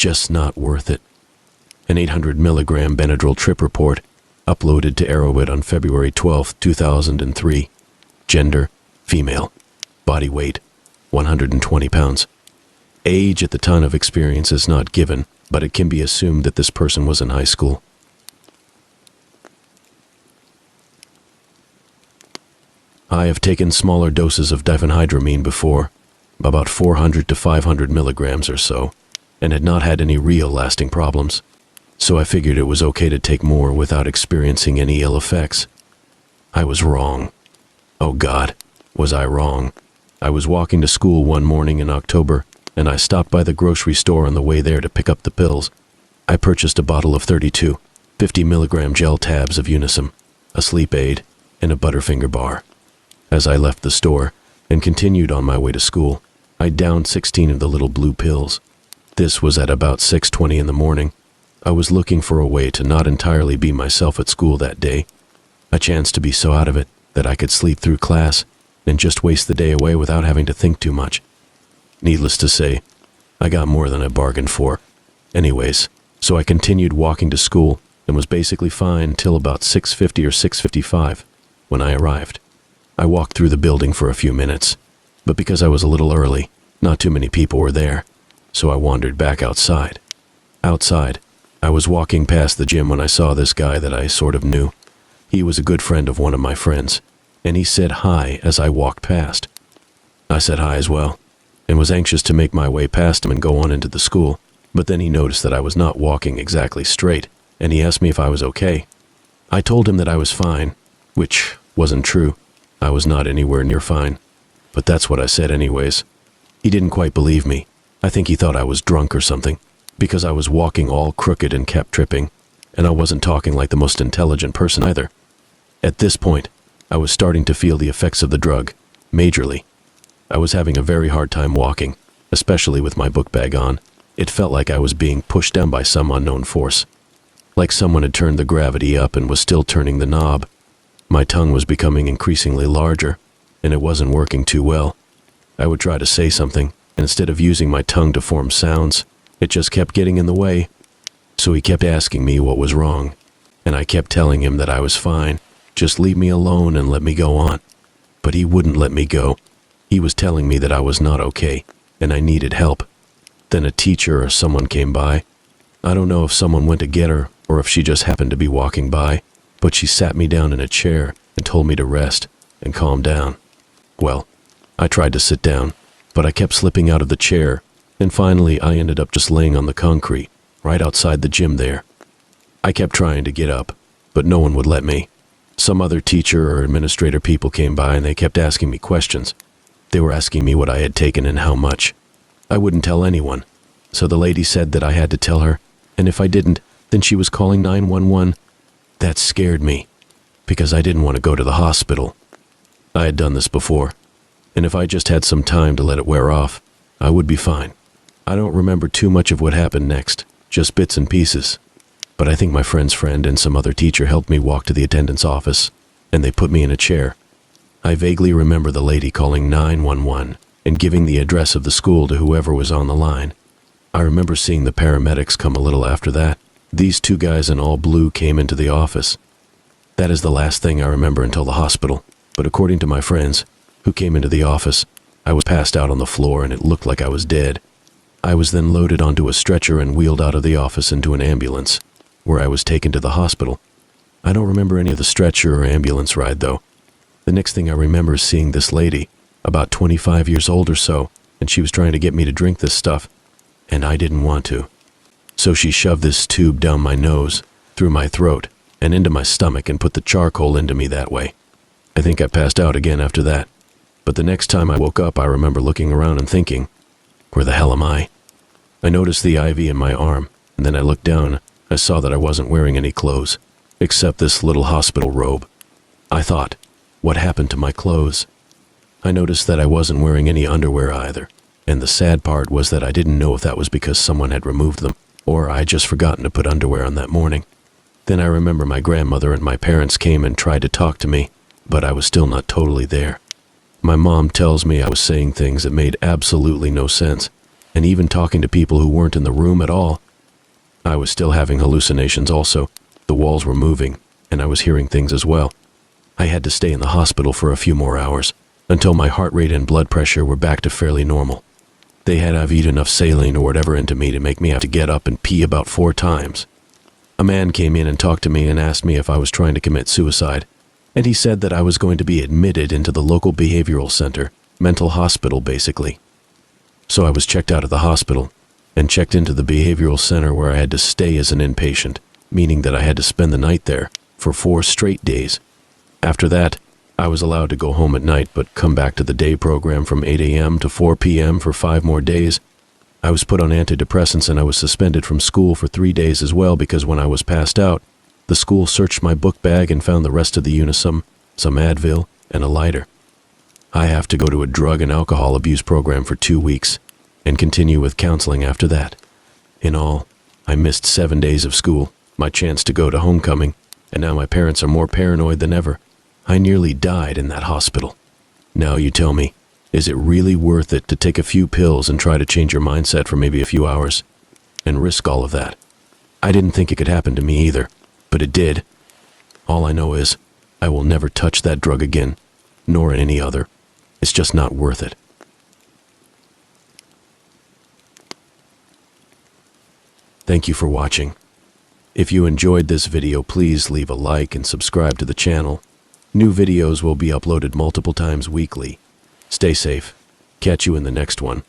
Just not worth it. An 800 milligram Benadryl trip report, uploaded to Arrowhead on February 12, 2003. Gender, female. Body weight, 120 pounds. Age at the time of experience is not given, but it can be assumed that this person was in high school. I have taken smaller doses of diphenhydramine before, about 400 to 500 milligrams or so, and had not had any real lasting problems. So I figured it was okay to take more without experiencing any ill effects. I was wrong. Oh God, was I wrong? I was walking to school one morning in October, and I stopped by the grocery store on the way there to pick up the pills. I purchased a bottle of 32, 50 milligram gel tabs of Unisom, a sleep aid, and a Butterfinger bar. As I left the store and continued on my way to school, I downed 16 of the little blue pills. This was at about 6:20 in the morning. I was looking for a way to not entirely be myself at school that day, a chance to be so out of it that I could sleep through class and just waste the day away without having to think too much. Needless to say, I got more than I bargained for. Anyways, so I continued walking to school and was basically fine till about 6:50 or 6:55 when I arrived. I walked through the building for a few minutes, but because I was a little early, not too many people were there, so I wandered back outside. Outside, I was walking past the gym when I saw this guy that I sort of knew. He was a good friend of one of my friends, and he said hi as I walked past. I said hi as well, and was anxious to make my way past him and go on into the school, but then he noticed that I was not walking exactly straight, and he asked me if I was okay. I told him that I was fine, which wasn't true. I was not anywhere near fine, but that's what I said anyways. He didn't quite believe me. I think he thought I was drunk or something, because I was walking all crooked and kept tripping, and I wasn't talking like the most intelligent person either. At this point, I was starting to feel the effects of the drug, majorly. I was having a very hard time walking, especially with my book bag on. It felt like I was being pushed down by some unknown force, like someone had turned the gravity up and was still turning the knob. My tongue was becoming increasingly larger, and it wasn't working too well. I would try to say something, and instead of using my tongue to form sounds, it just kept getting in the way. So he kept asking me what was wrong, and I kept telling him that I was fine, just leave me alone and let me go on. But he wouldn't let me go. He was telling me that I was not okay, and I needed help. Then a teacher or someone came by. I don't know if someone went to get her or if she just happened to be walking by, but she sat me down in a chair and told me to rest and calm down. Well, I tried to sit down, but I kept slipping out of the chair, and finally I ended up just laying on the concrete, right outside the gym there. I kept trying to get up, but no one would let me. Some other teacher or administrator people came by and they kept asking me questions. They were asking me what I had taken and how much. I wouldn't tell anyone, so the lady said that I had to tell her, and if I didn't, then she was calling 911. That scared me, because I didn't want to go to the hospital. I had done this before, and if I just had some time to let it wear off, I would be fine. I don't remember too much of what happened next, just bits and pieces. But I think my friend's friend and some other teacher helped me walk to the attendant's office, and they put me in a chair. I vaguely remember the lady calling 911 and giving the address of the school to whoever was on the line. I remember seeing the paramedics come a little after that. These two guys in all blue came into the office. That is the last thing I remember until the hospital, but according to my friends, who came into the office, I was passed out on the floor and it looked like I was dead. I was then loaded onto a stretcher and wheeled out of the office into an ambulance, where I was taken to the hospital. I don't remember any of the stretcher or ambulance ride though. The next thing I remember is seeing this lady, about 25 years old or so, and she was trying to get me to drink this stuff, and I didn't want to. So she shoved this tube down my nose, through my throat, and into my stomach and put the charcoal into me that way. I think I passed out again after that. But the next time I woke up, I remember looking around and thinking, where the hell am I? I noticed the IV in my arm, and then I looked down. I saw that I wasn't wearing any clothes, except this little hospital robe. I thought, what happened to my clothes? I noticed that I wasn't wearing any underwear either, and the sad part was that I didn't know if that was because someone had removed them, or I had just forgotten to put underwear on that morning. Then I remember my grandmother and my parents came and tried to talk to me, but I was still not totally there. My mom tells me I was saying things that made absolutely no sense, and even talking to people who weren't in the room at all. I was still having hallucinations also. The walls were moving, and I was hearing things as well. I had to stay in the hospital for a few more hours, until my heart rate and blood pressure were back to fairly normal. They had IV enough saline or whatever into me to make me have to get up and pee about 4 times. A man came in and talked to me and asked me if I was trying to commit suicide, and he said that I was going to be admitted into the local behavioral center, mental hospital basically. So I was checked out of the hospital and checked into the behavioral center where I had to stay as an inpatient, meaning that I had to spend the night there for 4 straight days. After that, I was allowed to go home at night but come back to the day program from 8 a.m. to 4 p.m. for 5 more days. I was put on antidepressants and I was suspended from school for 3 days as well because when I was passed out, the school searched my book bag and found the rest of the unisom, some Advil, and a lighter. I have to go to a drug and alcohol abuse program for 2 weeks and continue with counseling after that. In all, I missed 7 days of school, my chance to go to homecoming, and now my parents are more paranoid than ever. I nearly died in that hospital. Now you tell me, is it really worth it to take a few pills and try to change your mindset for maybe a few hours and risk all of that? I didn't think it could happen to me either, but it did. All I know is I will never touch that drug again, nor any other. It's just not worth it. Thank you for watching. If you enjoyed this video, please leave a like and subscribe to the channel. New videos will be uploaded multiple times weekly. Stay safe. Catch you in the next one.